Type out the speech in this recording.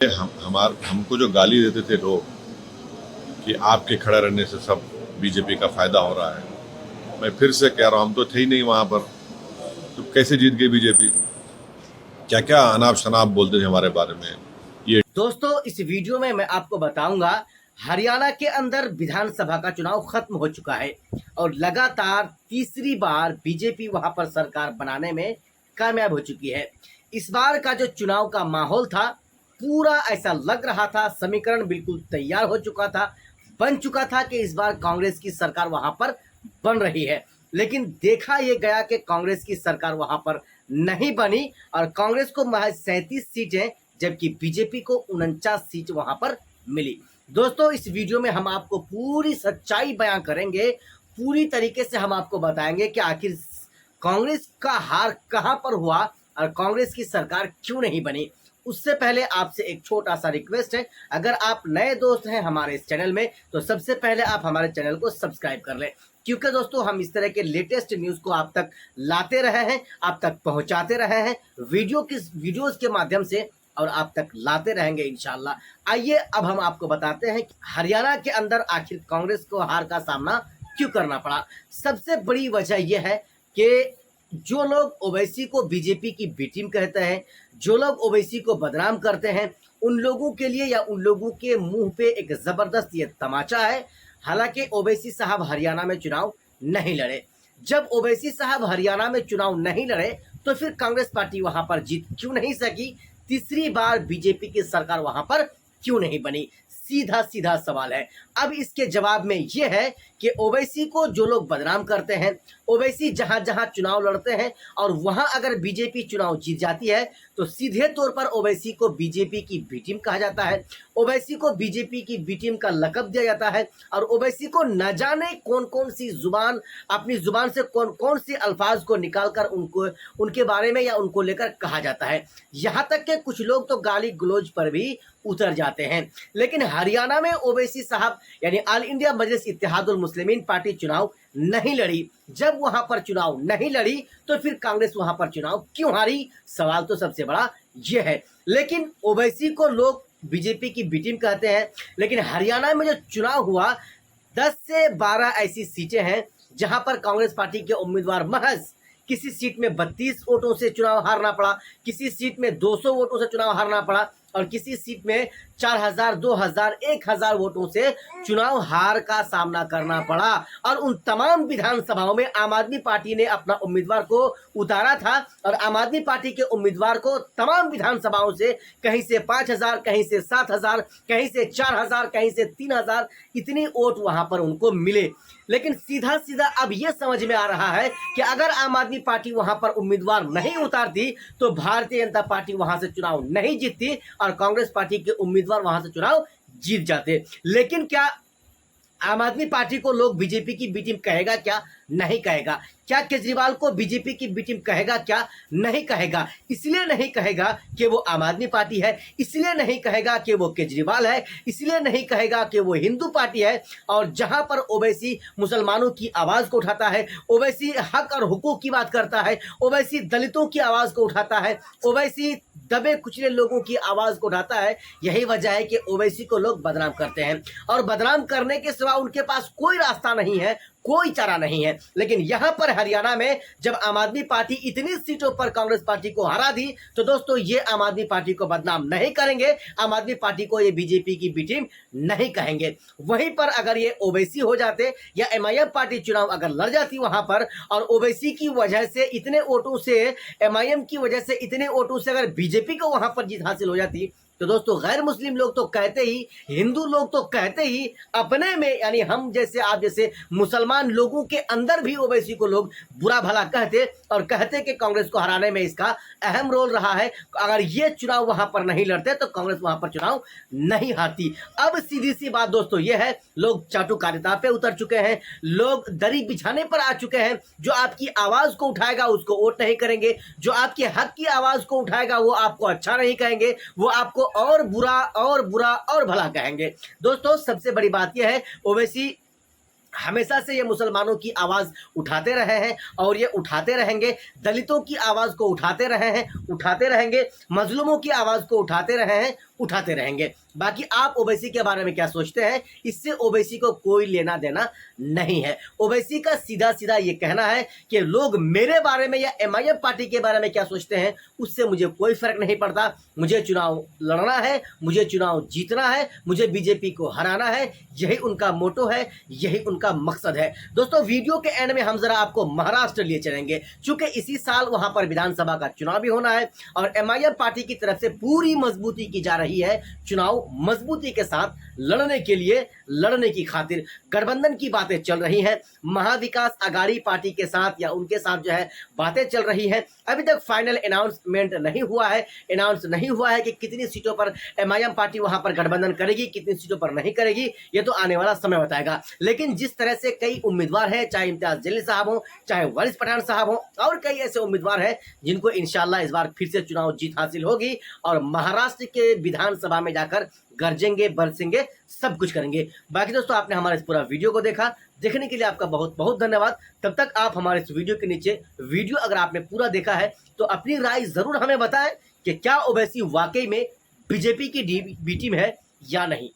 हमको जो गाली देते थे लोग कि आपके खड़ा रहने से सब बीजेपी का फायदा हो रहा है, मैं फिर से कह रहा हूं, हम तो थे ही नहीं वहां पर, तो कैसे जीत गई बीजेपी? क्या क्या अनाप शनाप बोलते थे हमारे बारे में। ये दोस्तों, इस वीडियो में मैं आपको बताऊंगा हरियाणा के अंदर विधानसभा का चुनाव खत्म हो चुका है और लगातार तीसरी बार बीजेपी वहां पर सरकार बनाने में कामयाब हो चुकी है। इस बार का जो चुनाव का माहौल था, पूरा ऐसा लग रहा था, समीकरण बिल्कुल तैयार हो चुका था, बन चुका था कि इस बार कांग्रेस की सरकार वहां पर बन रही है। लेकिन देखा यह गया कि कांग्रेस की सरकार वहां पर नहीं बनी और कांग्रेस को महज 37 सीटें जबकि बीजेपी को 49 सीट वहां पर मिली। दोस्तों, इस वीडियो में हम आपको पूरी सच्चाई बयां करेंगे, पूरी तरीके से हम आपको बताएंगे कि आखिर कांग्रेस का हार कहां पर हुआ और कांग्रेस की सरकार क्यों नहीं बनी। उससे पहले आपसे एक छोटा सा रिक्वेस्ट है, अगर आप नए दोस्त हैं हमारे इस चैनल में तो सबसे पहले आप हमारे चैनल को सब्सक्राइब कर लें, क्योंकि दोस्तों हम इस तरह के लेटेस्ट न्यूज को आप तक लाते रहे हैं, आप तक पहुंचाते रहे हैं वीडियोस के माध्यम से और आप तक लाते रहेंगे इंशाल्लाह। आइए अब हम आपको बताते हैं कि हरियाणा के अंदर आखिर कांग्रेस को हार का सामना क्यों करना पड़ा। सबसे बड़ी वजह यह है कि जो लोग ओवैसी को बीजेपी की बी टीम कहते हैं, जो लोग ओवैसी को बदनाम करते हैं, उन लोगों के लिए या उन लोगों के मुंह पे एक जबरदस्त ये तमाचा है। हालांकि ओवैसी साहब हरियाणा में चुनाव नहीं लड़े। जब ओवैसी साहब हरियाणा में चुनाव नहीं लड़े तो फिर कांग्रेस पार्टी वहां पर जीत क्यों नहीं सकी? तीसरी बार बीजेपी की सरकार वहां पर क्यों नहीं बनी? सीधा सीधा सवाल है। अब इसके जवाब में यह है कि ओवैसी को जो लोग बदनाम करते हैं, ओवैसी जहां जहां चुनाव लड़ते हैं और वहां अगर बीजेपी चुनाव जीत जाती है तो सीधे तौर पर ओवैसी को बीजेपी की बी टीम कहा जाता है, ओवैसी को बीजेपी की बी टीम का लकब दिया जाता है और ओवैसी को न जाने कौन कौन सी जुबान, अपनी जुबान से कौन कौन सी अल्फाज को निकालकर उनको उनके बारे में या उनको लेकर कहा जाता है। यहाँ तक कि कुछ लोग तो गाली गलौज पर भी उतर जाते हैं। लेकिन हरियाणा में ओवैसी साहब यानी ऑल इंडिया मजलिस इत्तेहादुल मुस्लिमीन पार्टी चुनाव नहीं लड़ी। जब वहां पर चुनाव नहीं लड़ी तो फिर कांग्रेस वहां पर चुनाव क्यों हारी? सवाल तो सबसे बड़ा यह है। लेकिन ओवैसी को लोग बीजेपी की बी टीम कहते हैं, लेकिन हरियाणा में जो चुनाव हुआ 10 से 12 ऐसी सीटें हैं जहां पर कांग्रेस पार्टी के उम्मीदवार महज किसी सीट में 32 वोटों से चुनाव हारना पड़ा, किसी सीट में 200 वोटों से चुनाव हारना पड़ा और किसी सीट में 4000, 2000, 1000 वोटों से चुनाव हार का सामना करना पड़ा। और उन तमाम विधानसभाओं में आम आदमी पार्टी ने अपना उम्मीदवार को उतारा था और आम आदमी पार्टी के उम्मीदवार को तमाम विधानसभाओं से कहीं से 5000, कहीं से 7000, कहीं से 4000, कहीं से 3000 इतनी वोट वहां पर उनको मिले। लेकिन सीधा सीधा अब यह समझ में आ रहा है कि अगर आम आदमी पार्टी वहां पर उम्मीदवार नहीं उतारती तो भारतीय जनता पार्टी वहां से चुनाव नहीं जीतती और कांग्रेस पार्टी के उम्मीदवार वहां से चुनाव जीत जाते। लेकिन क्या आम आदमी पार्टी को लोग बीजेपी की बी टीम कहेगा क्या? नहीं कहेगा। क्या केजरीवाल को बीजेपी की बी टीम कहेगा क्या? नहीं कहेगा। इसलिए नहीं कहेगा कि वो आम आदमी पार्टी है, इसलिए नहीं कहेगा कि वो केजरीवाल है, इसलिए नहीं कहेगा कि वो हिंदू पार्टी है। और जहां पर ओवैसी मुसलमानों की आवाज को उठाता है, ओवैसी हक और हुकूक की बात करता है, ओवैसी दलितों की आवाज को उठाता है, ओवैसी दबे कुचले लोगों की आवाज को उठाता है, यही वजह है कि ओवैसी को लोग बदनाम करते हैं और बदनाम करने के सिवा उनके पास कोई रास्ता नहीं है, कोई चारा नहीं है। लेकिन यहां पर हरियाणा में जब आम आदमी पार्टी इतनी सीटों पर कांग्रेस पार्टी को हरा दी तो दोस्तों ये आम आदमी पार्टी को बदनाम नहीं करेंगे, आम आदमी पार्टी को ये बीजेपी की बी टीम नहीं कहेंगे। वहीं पर अगर ये ओवैसी हो जाते या एमआईएम पार्टी चुनाव अगर लड़ जाती वहां पर और ओवैसी की वजह से इतने वोटों से, एमआईएम की वजह से इतने वोटों से अगर बीजेपी को वहां पर जीत हासिल हो जाती तो दोस्तों गैर मुस्लिम लोग तो कहते ही, हिंदू लोग तो कहते ही, अपने में यानी हम जैसे आप जैसे मुसलमान लोगों के अंदर भी ओवैसी को लोग बुरा भला कहते और कहते कि कांग्रेस को हराने में इसका अहम रोल रहा है। अगर ये चुनाव वहां पर नहीं लड़ते तो कांग्रेस वहां पर चुनाव नहीं हारती। अब सीधी सी बात दोस्तों ये है, लोग चाटुकारिता पे उतर चुके हैं, लोग दरी बिछाने पर आ चुके हैं। जो आपकी आवाज को उठाएगा उसको वोट नहीं करेंगे, जो आपके हक की आवाज को उठाएगा वो आपको अच्छा नहीं कहेंगे, वो आपको और बुरा और बुरा और भला कहेंगे। दोस्तों सबसे बड़ी बात यह है, ओवैसी हमेशा से ये मुसलमानों की आवाज उठाते रहे हैं और ये उठाते रहेंगे, दलितों की आवाज को उठाते रहे हैं, उठाते रहेंगे, मजलूमों की आवाज को उठाते रहे हैं, उठाते रहेंगे। बाकी आप ओवैसी के बारे में क्या सोचते हैं, इससे ओवैसी को कोई लेना देना नहीं है। ओवैसी का सीधा सीधा ये कहना है कि लोग मेरे बारे में या एमआईएम पार्टी के बारे में क्या सोचते हैं उससे मुझे कोई फर्क नहीं पड़ता। मुझे चुनाव लड़ना है, मुझे चुनाव जीतना है, मुझे बीजेपी को हराना है। यही उनका मोटो है, यही उनका मकसद है। दोस्तों, वीडियो के एंड में हम जरा आपको महाराष्ट्र लिए चलेंगे, चूंकि इसी साल वहां पर विधानसभा का चुनाव भी होना है और एमआईएम पार्टी की तरफ से पूरी मजबूती की जा रही है। चुनाव मजबूती के साथ लड़ने के लिए, लड़ने की खातिर गठबंधन की बातें चल रही हैं। महाविकास आघाड़ी पार्टी के साथ या उनके साथ जो है बातें चल रही हैं। अभी तक फाइनल अनाउंसमेंट नहीं हुआ है, अनाउंस नहीं हुआ है कि कितनी सीटों पर एमआईएम पार्टी वहां पर गठबंधन करेगी, कितनी सीटों पर नहीं करेगी, ये तो आने वाला समय बताएगा। लेकिन जिस तरह से कई उम्मीदवार हैं, चाहे इम्तियाज जलील साहब हो, चाहे वारिस पठान साहब हो, और कई ऐसे उम्मीदवार हैं जिनको इंशाल्लाह इस बार फिर से चुनाव जीत हासिल होगी और महाराष्ट्र के विधानसभा में जाकर गरजेंगे, बरसेंगे, सब कुछ करेंगे। बाकी दोस्तों, आपने हमारा इस पूरा वीडियो को देखने के लिए आपका बहुत बहुत धन्यवाद। तब तक आप हमारे इस वीडियो के नीचे वीडियो अगर आपने पूरा देखा है तो अपनी राय जरूर हमें बताएं कि क्या ओवैसी वाकई में बीजेपी की बी टीम है या नहीं।